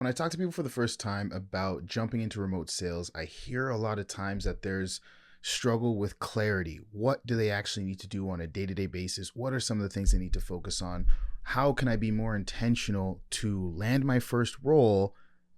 When I talk to people for the first time about jumping into remote sales, I hear a lot of times that there's struggle with clarity. What do they actually need to do on a day-to-day basis? What are some of the things they need to focus on? How can I be more intentional to land my first role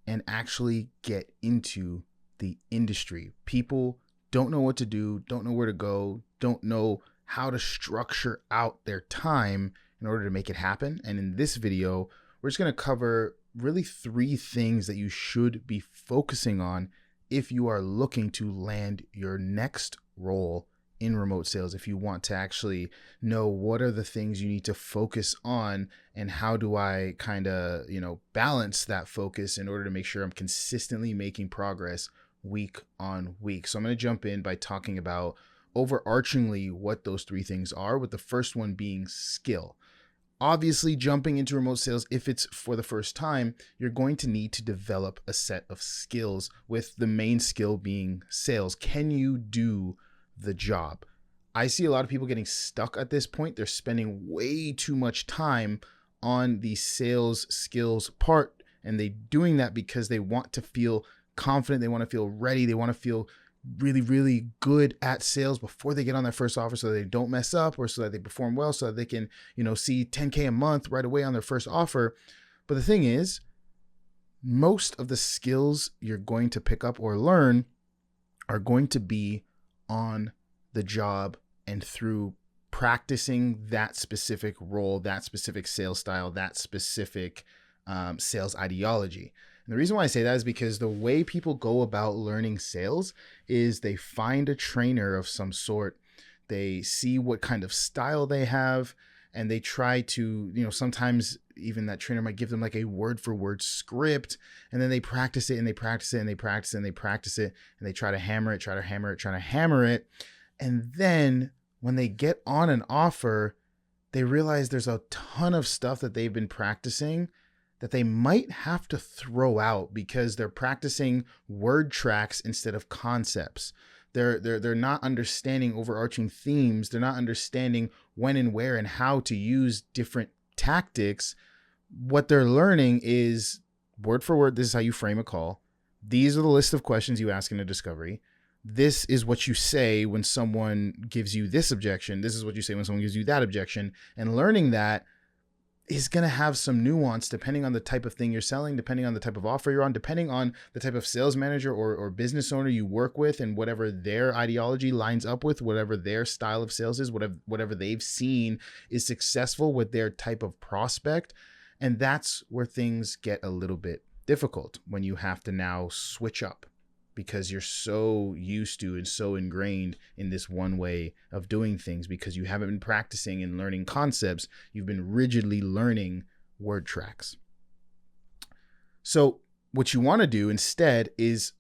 and actually get into the industry? People don't know what to do, don't know where to go, don't know how to structure out their time in order to make it happen. And in this video, we're just going to cover really three things that you should be focusing on if you are looking to land your next role in remote sales. If you want to actually know what are the things you need to focus on and how do I kind of, balance that focus in order to make sure I'm consistently making progress week on week. So I'm going to jump in by talking about overarchingly what those three things are, with the first one being skill. Obviously, jumping into remote sales, if it's for the first time, you're going to need to develop a set of skills, with the main skill being sales. Can you do the job? I see a lot of people getting stuck at this point. They're spending way too much time on the sales skills part, and they're doing that because they want to feel confident. They want to feel ready. They want to feel really, really good at sales before they get on their first offer, so they don't mess up, or so that they perform well, so that they can, see 10K a month right away on their first offer. But the thing is, most of the skills you're going to pick up or learn are going to be on the job and through practicing that specific role, that specific sales style, that specific sales ideology. And the reason why I say that is because the way people go about learning sales is they find a trainer of some sort. They see what kind of style they have, and they try to, sometimes even that trainer might give them like a word for word script, and then they practice it and they practice it and they practice it and they practice it, and they try to hammer it. And then when they get on an offer, they realize there's a ton of stuff that they've been practicing that they might have to throw out because they're practicing word tracks instead of concepts. They're not understanding overarching themes. They're not understanding when and where and how to use different tactics. What they're learning is word for word, this is how you frame a call. These are the list of questions you ask in a discovery. This is what you say when someone gives you this objection. This is what you say when someone gives you that objection. And learning that is going to have some nuance depending on the type of thing you're selling, depending on the type of offer you're on, depending on the type of sales manager or business owner you work with, and whatever their ideology lines up with, whatever their style of sales is, whatever they've seen is successful with their type of prospect. And that's where things get a little bit difficult, when you have to now switch up because you're so used to and so ingrained in this one way of doing things, because you haven't been practicing and learning concepts. You've been rigidly learning word tracks. So what you want to do instead is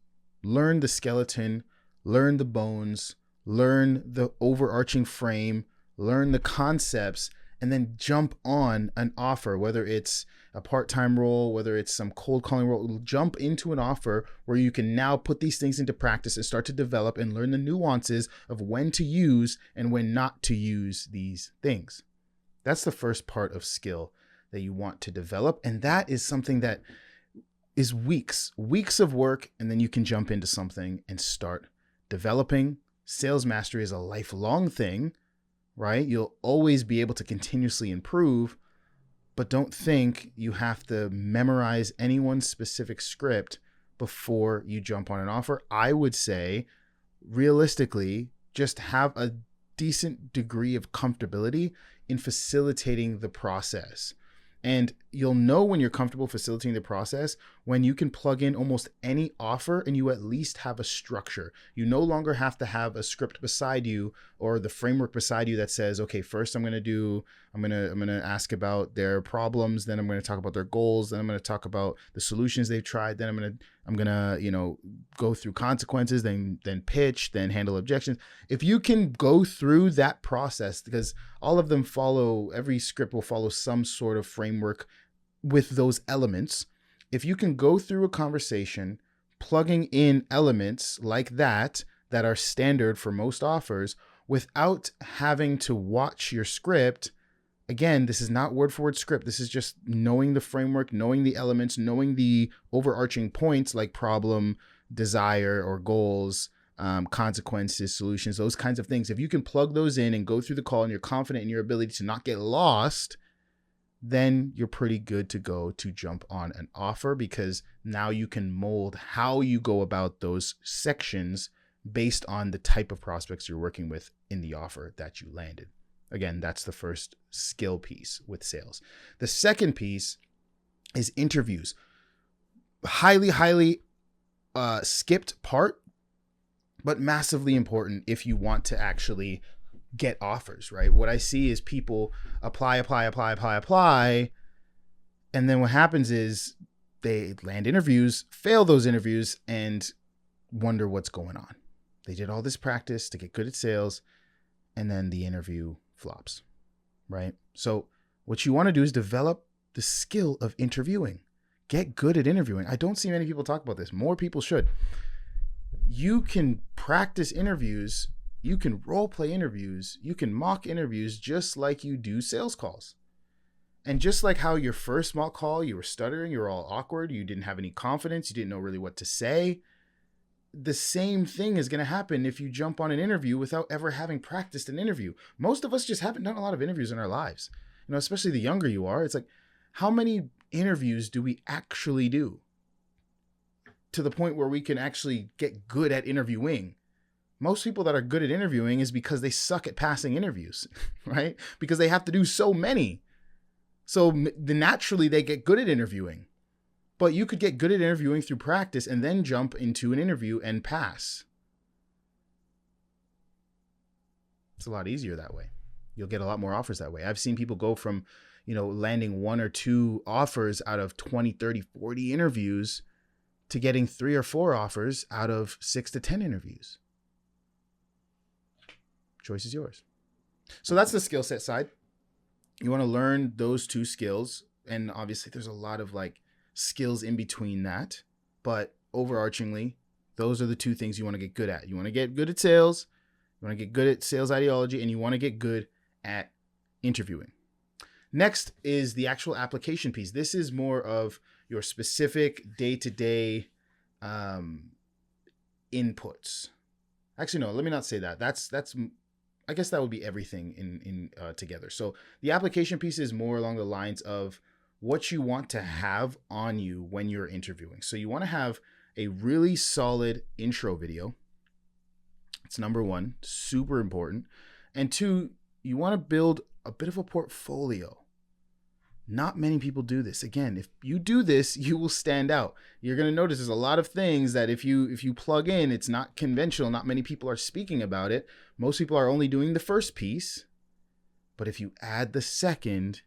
learn the skeleton, learn the bones, learn the overarching frame, learn the concepts, and then jump on an offer, whether it's a part-time role, whether it's some cold calling role. Jump into an offer where you can now put these things into practice and start to develop and learn the nuances of when to use and when not to use these things. That's the first part of skill that you want to develop. And that is something that is weeks of work, and then you can jump into something and start developing. Sales mastery is a lifelong thing, right? You'll always be able to continuously improve, but don't think you have to memorize anyone's specific script before you jump on an offer. I would say, realistically, just have a decent degree of comfortability in facilitating the process. And you'll know when you're comfortable facilitating the process when you can plug in almost any offer and you at least have a structure. You no longer have to have a script beside you or the framework beside you that says, okay, first I'm going to ask about their problems, then I'm going to talk about their goals, then I'm going to talk about the solutions they've tried, then I'm going to go through consequences, then pitch, then handle objections. If you can go through that process, because all of them every script will follow some sort of framework with those elements. If you can go through a conversation plugging in elements like that are standard for most offers without having to watch your script, Again, this is not word for word script. This is just knowing the framework, knowing the elements, knowing the overarching points like problem, desire, or goals, consequences, solutions, those kinds of things. If you can plug those in and go through the call and you're confident in your ability to not get lost, then you're pretty good to go to jump on an offer, because now you can mold how you go about those sections based on the type of prospects you're working with in the offer that you landed. Again, that's the first skill piece with sales. The second piece is interviews. Highly skipped part, but massively important if you want to actually get offers, right? What I see is people apply. And then what happens is they land interviews, fail those interviews, and wonder what's going on. They did all this practice to get good at sales, and then the interview flops, right? So what you want to do is develop the skill of interviewing. Get good at interviewing. I don't see many people talk about this. More people should. You can practice interviews. You can role play interviews. You can mock interviews just like you do sales calls. And just like how your first mock call, you were stuttering, you were all awkward, you didn't have any confidence, you didn't know really what to say. The same thing is going to happen if you jump on an interview without ever having practiced an interview. Most of us just haven't done a lot of interviews in our lives. You know, especially the younger you are. It's like, how many interviews do we actually do to the point where we can actually get good at interviewing? Most people that are good at interviewing is because they suck at passing interviews, right? Because they have to do so many. So naturally they get good at interviewing. But you could get good at interviewing through practice and then jump into an interview and pass. It's a lot easier that way. You'll get a lot more offers that way. I've seen people go from, landing 1 or 2 offers out of 20, 30, 40 interviews to getting 3 or 4 offers out of 6 to 10 interviews. Choice is yours. So that's the skill set side. You want to learn those 2 skills. And obviously there's a lot of skills in between that. But overarchingly, those are the 2 things you want to get good at. You want to get good at sales. You want to get good at sales ideology. And you want to get good at interviewing. Next is the actual application piece. This is more of your specific day-to-day inputs. Actually, no, let me not say that. That's I guess that would be everything in together. So the application piece is more along the lines of what you want to have on you when you're interviewing. So you want to have a really solid intro video. It's number 1, super important. And 2, you want to build a bit of a portfolio. Not many people do this. Again, if you do this, you will stand out. You're going to notice there's a lot of things that if you plug in, it's not conventional. Not many people are speaking about it. Most people are only doing the first piece. But if you add the second,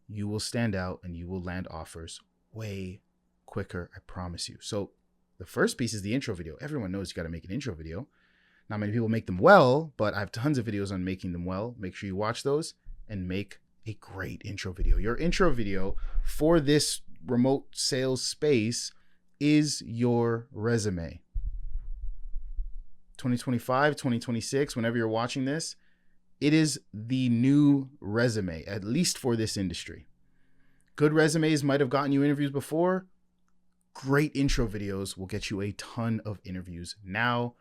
you will stand out and you will land offers way quicker, I promise you. So the first piece is the intro video. Everyone knows you got to make an intro video. Not many people make them well, but I have tons of videos on making them well. Make sure you watch those and make a great intro video. Your intro video for this remote sales space is your resume. 2025, 2026, whenever you're watching this, it is the new resume, at least for this industry. Good resumes might have gotten you interviews before. Great intro videos will get you a ton of interviews now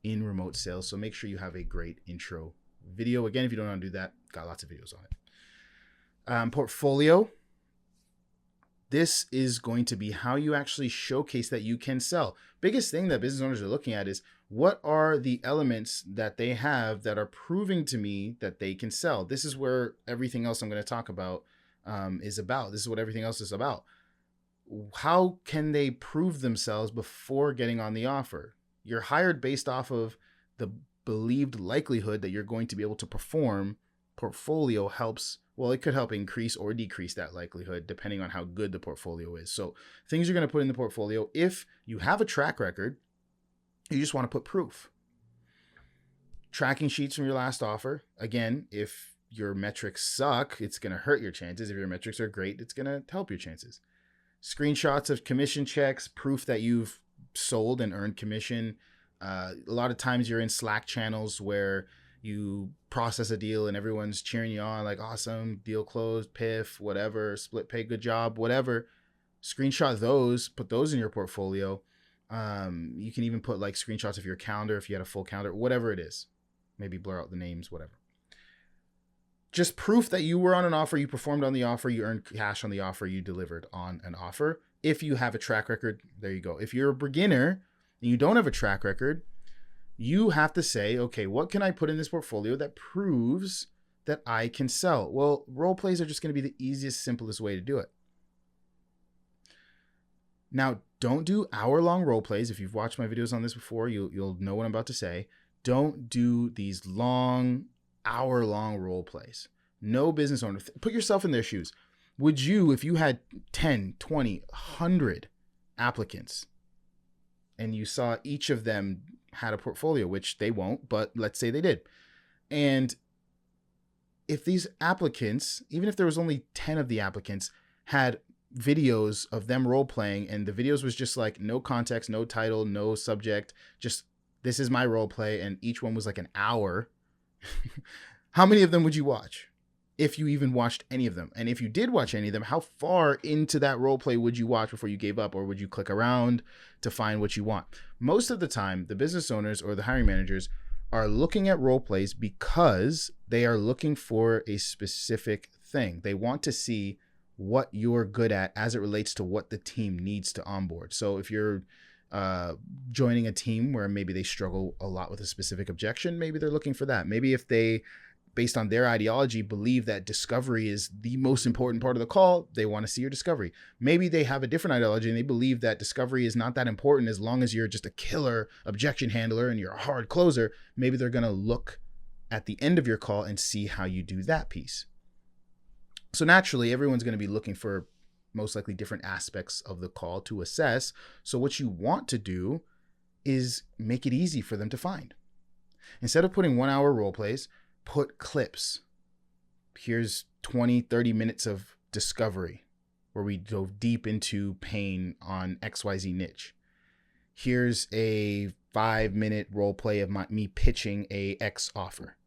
in remote sales. So make sure you have a great intro video. Again, if you don't know how to do that, got lots of videos on it. Portfolio. This is going to be how you actually showcase that you can sell. Biggest thing that business owners are looking at is what are the elements that they have that are proving to me that they can sell. This is where everything else I'm going to talk about is about. This is what everything else is about. How can they prove themselves before getting on the offer? You're hired based off of the believed likelihood that you're going to be able to perform. Portfolio helps. Well, it could help increase or decrease that likelihood depending on how good the portfolio is. So things you're going to put in the portfolio, if you have a track record, you just want to put proof. Tracking sheets from your last offer. Again, if your metrics suck, it's going to hurt your chances. If your metrics are great, it's going to help your chances. Screenshots of commission checks, proof that you've sold and earned commission. A lot of times you're in Slack channels where you process a deal and everyone's cheering you on, like, awesome, deal closed, piff, whatever, split pay, good job, whatever. Screenshot those, put those in your portfolio. You can even put like screenshots of your calendar if you had a full calendar, whatever it is. Maybe blur out the names, whatever. Just proof that you were on an offer, you performed on the offer, you earned cash on the offer, you delivered on an offer. If you have a track record, there you go. If you're a beginner and you don't have a track record, you have to say, okay, what can I put in this portfolio that proves that I can sell? Well, role plays are just going to be the easiest, simplest way to do it. Now, don't do hour-long role plays. If you've watched my videos on this before, you'll know what I'm about to say. Don't do these long, hour-long role plays. No business owner. Put yourself in their shoes. Would you, if you had 10, 20, 100 applicants and you saw each of them had a portfolio, which they won't, but let's say they did. And if these applicants, even if there was only 10 of the applicants, had videos of them role playing and the videos was just like no context, no title, no subject, just this is my role play, and each one was like an hour, how many of them would you watch? If you even watched any of them. And if you did watch any of them, how far into that role play would you watch before you gave up, or would you click around to find what you want? Most of the time, the business owners or the hiring managers are looking at role plays because they are looking for a specific thing. They want to see what you're good at as it relates to what the team needs to onboard. So if you're joining a team where maybe they struggle a lot with a specific objection, maybe they're looking for that. Maybe if they, based on their ideology, believe that discovery is the most important part of the call, they want to see your discovery. Maybe they have a different ideology and they believe that discovery is not that important as long as you're just a killer objection handler and you're a hard closer. Maybe they're going to look at the end of your call and see how you do that piece. So naturally, everyone's going to be looking for most likely different aspects of the call to assess. So what you want to do is make it easy for them to find. Instead of putting 1 hour role plays, put clips. Here's 20, 30 minutes of discovery where we dove deep into pain on XYZ niche. Here's a 5-minute role play of me pitching a X offer.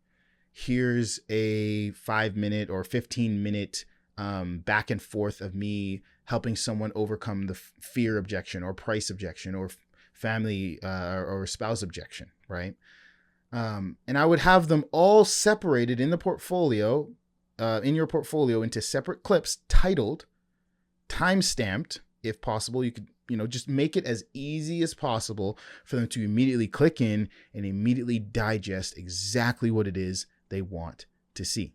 Here's a 5-minute or 15-minute back and forth of me helping someone overcome the fear objection or price objection or family or spouse objection, right? And I would have them all separated in the portfolio, in your portfolio, into separate clips, titled, time-stamped, if possible. You could, just make it as easy as possible for them to immediately click in and immediately digest exactly what it is they want to see.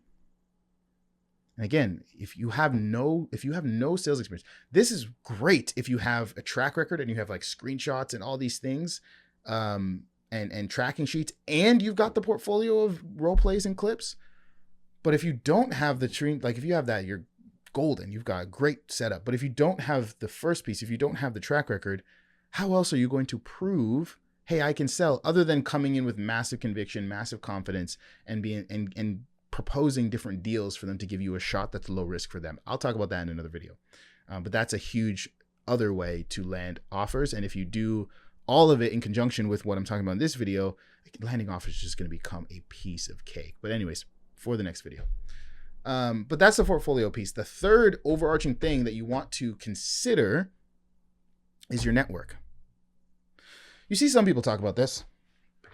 And again, if you have no sales experience, this is great if you have a track record and you have like screenshots and all these things, and tracking sheets, and you've got the portfolio of role plays and clips. But if you don't have the tree, like if you have that, you're golden. You've got a great setup. But if you don't have the first piece, if you don't have the track record, how else are you going to prove, hey, I can sell, other than coming in with massive conviction, massive confidence, and being and proposing different deals for them to give you a shot that's low risk for them? I'll talk about that in another video. But that's a huge other way to land offers. And if you do all of it in conjunction with what I'm talking about in this video, landing offers is just going to become a piece of cake. But anyways, for the next video. But that's the portfolio piece. The third overarching thing that you want to consider is your network. You see some people talk about this.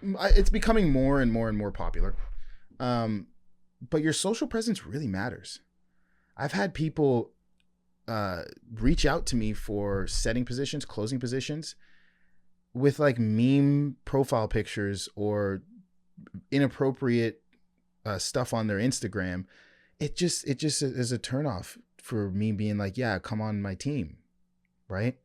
It's becoming more and more and more popular. But your social presence really matters. I've had people reach out to me for setting positions, closing positions, with like meme profile pictures or inappropriate stuff on their Instagram. It just is a turnoff for me being like, yeah, come on my team, right?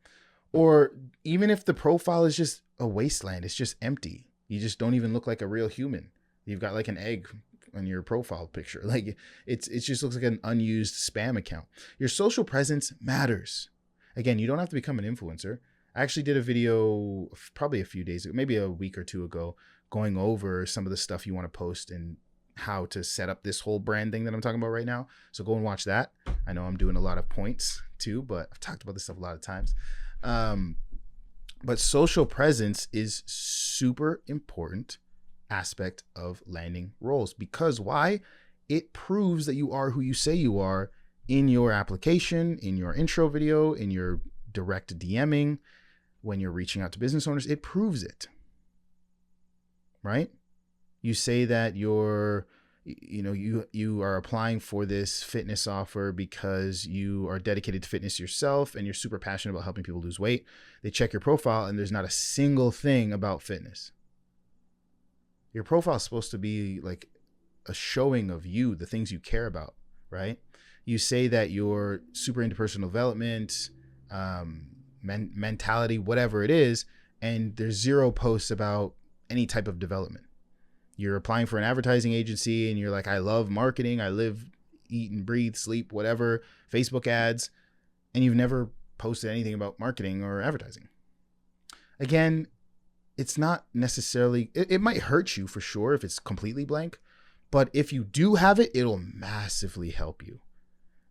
Or even if the profile is just a wasteland, it's just empty. You just don't even look like a real human. You've got like an egg on your profile picture. Like it just looks like an unused spam account. Your social presence matters. Again, you don't have to become an influencer. I actually did a video probably a few days ago, maybe a week or two ago, going over some of the stuff you want to post and how to set up this whole brand thing that I'm talking about right now. So go and watch that. I know I'm doing a lot of points too, but I've talked about this stuff a lot of times. But social presence is super important aspect of landing roles. Because why? It proves that you are who you say you are in your application, in your intro video, in your direct DMing, when you're reaching out to business owners. It proves it, right? You say that you are applying for this fitness offer because you are dedicated to fitness yourself and you're super passionate about helping people lose weight. They check your profile and there's not a single thing about fitness. Your profile is supposed to be like a showing of you, the things you care about, right? You say that you're super into personal development, mentality, whatever it is, and there's zero posts about any type of development. You're applying for an advertising agency and you're like, I love marketing. I live, eat and breathe, sleep, whatever, Facebook ads. And you've never posted anything about marketing or advertising. Again, it's not necessarily, it might hurt you for sure if it's completely blank, but if you do have it, it'll massively help you.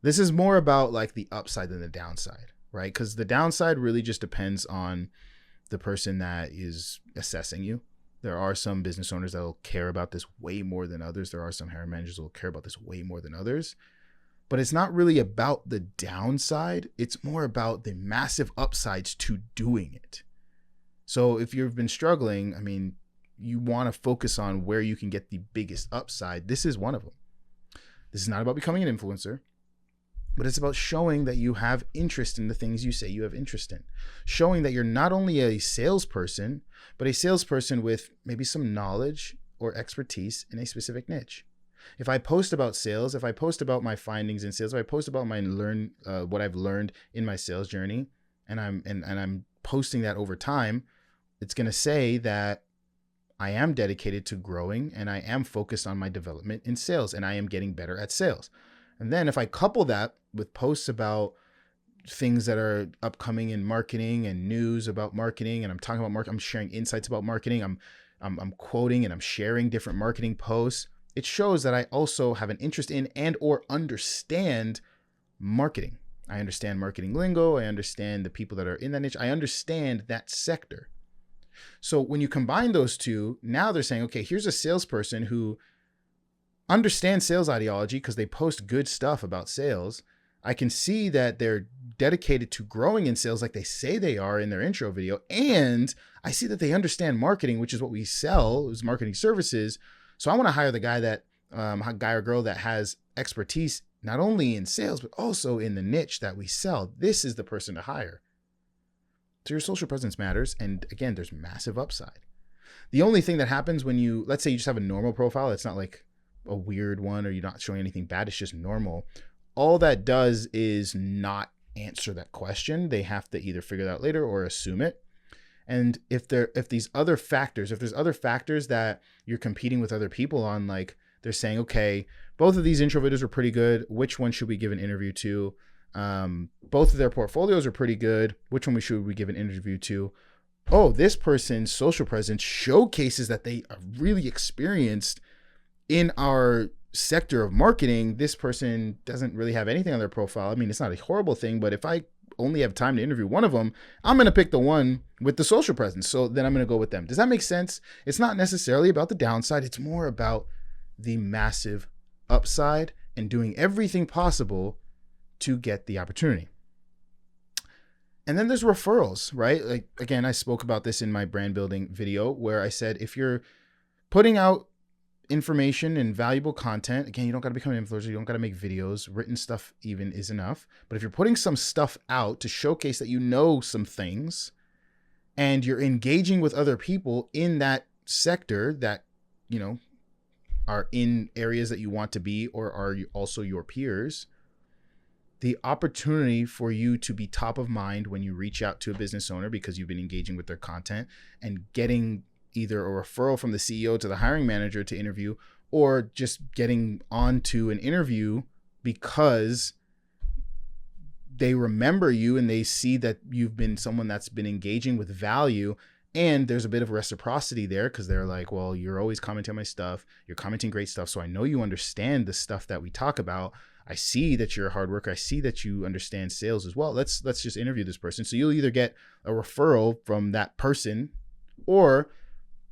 This is more about like the upside than the downside, right? Because the downside really just depends on the person that is assessing you. There are some business owners that will care about this way more than others. There are some hiring managers that will care about this way more than others. But it's not really about the downside. It's more about the massive upsides to doing it. So if you've been struggling, I mean, you want to focus on where you can get the biggest upside. This is one of them. This is not about becoming an influencer, but it's about showing that you have interest in the things you say you have interest in. Showing that you're not only a salesperson, but a salesperson with maybe some knowledge or expertise in a specific niche. If I post about sales, if I post about my findings in sales, if I post about my what I've learned in my sales journey, and I'm posting that over time, it's going to say that I am dedicated to growing and I am focused on my development in sales and I am getting better at sales. And then if I couple that with posts about things that are upcoming in marketing and news about marketing, and I'm talking about marketing, I'm sharing insights about marketing, I'm quoting and I'm sharing different marketing posts, it shows that I also have an interest in and or understand marketing. I understand marketing lingo. I understand the people that are in that niche. I understand that sector. So when you combine those two, now they're saying, okay, here's a salesperson who understands sales ideology because they post good stuff about sales. I can see that they're dedicated to growing in sales like they say they are in their intro video. And I see that they understand marketing, which is what we sell, is marketing services. So I want to hire the guy or girl that has expertise, not only in sales, but also in the niche that we sell. This is the person to hire. So your social presence matters. And again, there's massive upside. The only thing that happens when let's say you just have a normal profile, it's not like a weird one or you're not showing anything bad, it's just normal. All that does is not answer that question. They have to either figure it out later or assume it. And if there's other factors that you're competing with other people on, like they're saying, okay, both of these intro videos are pretty good. Which one should we give an interview to? Both of their portfolios are pretty good. Which one should we give an interview to? Oh, this person's social presence showcases that they are really experienced in our sector of marketing. This person doesn't really have anything on their profile. I mean, it's not a horrible thing, but if I only have time to interview one of them, I'm going to pick the one with the social presence. So then I'm going to go with them. Does that make sense? It's not necessarily about the downside. It's more about the massive upside and doing everything possible to get the opportunity. And then there's referrals, right? Like, again, I spoke about this in my brand building video where I said, if you're putting out information and valuable content, again, you don't got to become an influencer. You don't got to make videos. Written stuff even is enough. But if you're putting some stuff out to showcase that you know some things and you're engaging with other people in that sector that, are in areas that you want to be or are also your peers, the opportunity for you to be top of mind when you reach out to a business owner because you've been engaging with their content and getting either a referral from the CEO to the hiring manager to interview, or just getting onto an interview because they remember you and they see that you've been someone that's been engaging with value. And there's a bit of reciprocity there because they're like, well, you're always commenting on my stuff. You're commenting great stuff. So I know you understand the stuff that we talk about. I see that you're a hard worker. I see that you understand sales as well. Let's just interview this person. So you'll either get a referral from that person or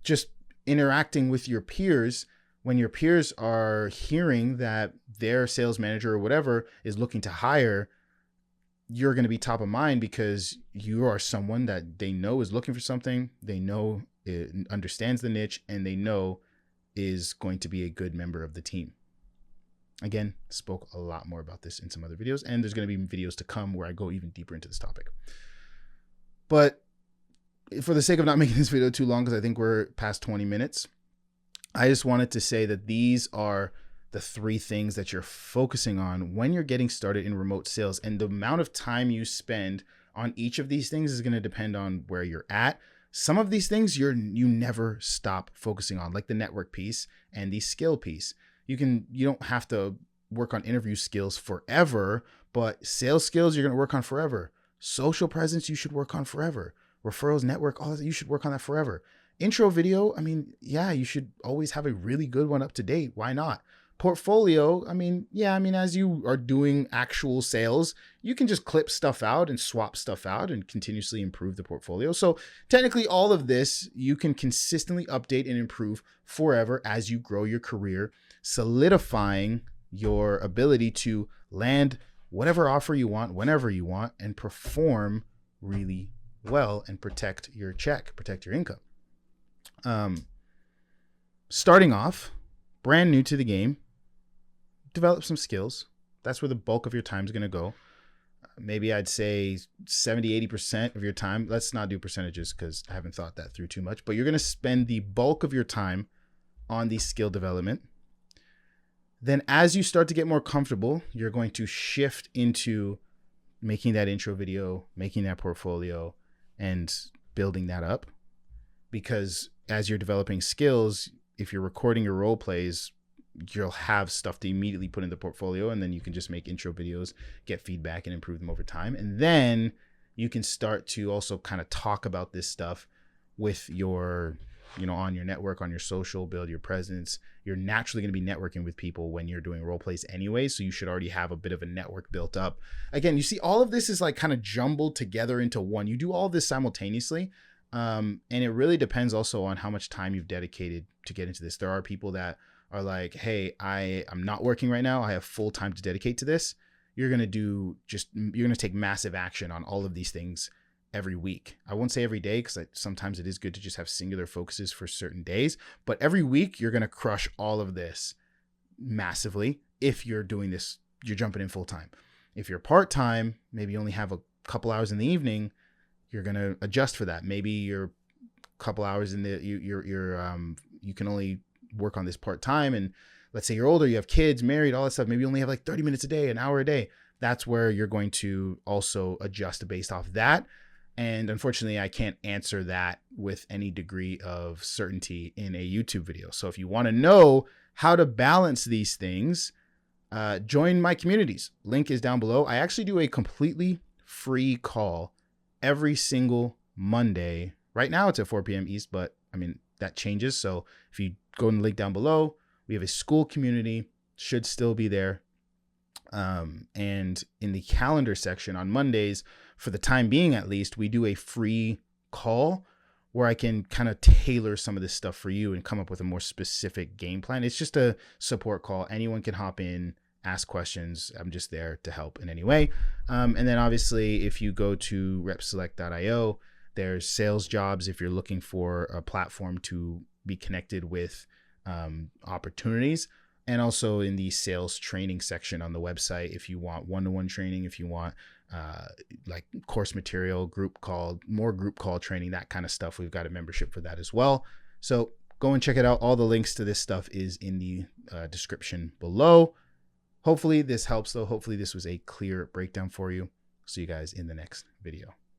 just interacting with your peers, when your peers are hearing that their sales manager or whatever is looking to hire, you're going to be top of mind because you are someone that they know is looking for something. They know it understands the niche, and they know is going to be a good member of the team. Again, spoke a lot more about this in some other videos, and there's going to be videos to come where I go even deeper into this topic. But for the sake of not making this video too long, because I think we're past 20 minutes, I just wanted to say that these are the 3 things that you're focusing on when you're getting started in remote sales. And the amount of time you spend on each of these things is going to depend on where you're at. Some of these things you never stop focusing on, like the network piece and the skill piece. You don't have to work on interview skills forever, but sales skills you're going to work on forever. Social presence you should work on forever. Referrals, network, all that, you should work on that forever. Intro video, I mean, yeah, you should always have a really good one up to date. Why not? Portfolio, I mean, yeah, as you are doing actual sales, you can just clip stuff out and swap stuff out and continuously improve the portfolio. So technically all of this, you can consistently update and improve forever as you grow your career, solidifying your ability to land whatever offer you want, whenever you want, and perform really well and protect your check, protect your income. Starting off, brand new to the game, develop some skills. That's where the bulk of your time is going to go. Maybe I'd say 70-80% of your time. Let's not do percentages because I haven't thought that through too much, but you're going to spend the bulk of your time on the skill development. Then as you start to get more comfortable, you're going to shift into making that intro video, making that portfolio, and building that up. Because as you're developing skills, if you're recording your role plays, you'll have stuff to immediately put in the portfolio, and then you can just make intro videos, get feedback, and improve them over time. And then you can start to also kind of talk about this stuff with your, on your network, on your social, build your presence. You're naturally going to be networking with people when you're doing role plays anyway, so you should already have a bit of a network built up. Again, you see all of this is like kind of jumbled together into one. You do all of this simultaneously. And it really depends also on how much time you've dedicated to get into this. There are people that are like, hey, I'm not working right now. I have full time to dedicate to this. You're going to take massive action on all of these things every week. I won't say every day because sometimes it is good to just have singular focuses for certain days, but every week you're going to crush all of this massively. If you're doing this, you're jumping in full time. If you're part-time, maybe you only have a couple hours in the evening, you're going to adjust for that. Maybe you're a couple hours in the, you can only work on this part-time. And let's say you're older, you have kids, married, all that stuff. Maybe you only have like 30 minutes a day, an hour a day. That's where you're going to also adjust based off that. And unfortunately, I can't answer that with any degree of certainty in a YouTube video. So if you want to know how to balance these things, join my communities. Link is down below. I actually do a completely free call every single Monday. Right now it's at 4 p.m. East, but that changes. So if you go in the link down below, we have a school community, should still be there. And in the calendar section on Mondays, for the time being at least, we do a free call where I can kind of tailor some of this stuff for you and come up with a more specific game plan. It's just a support call. Anyone can hop in, ask questions. I'm just there to help in any way. And then obviously, if you go to repselect.io, there's sales jobs if you're looking for a platform to be connected with opportunities. And also in the sales training section on the website, if you want one-to-one training, if you want like course material, more group call training, that kind of stuff, we've got a membership for that as well. So go and check it out. All the links to this stuff is in the description below. Hopefully this helps though. Hopefully this was a clear breakdown for you. See you guys in the next video.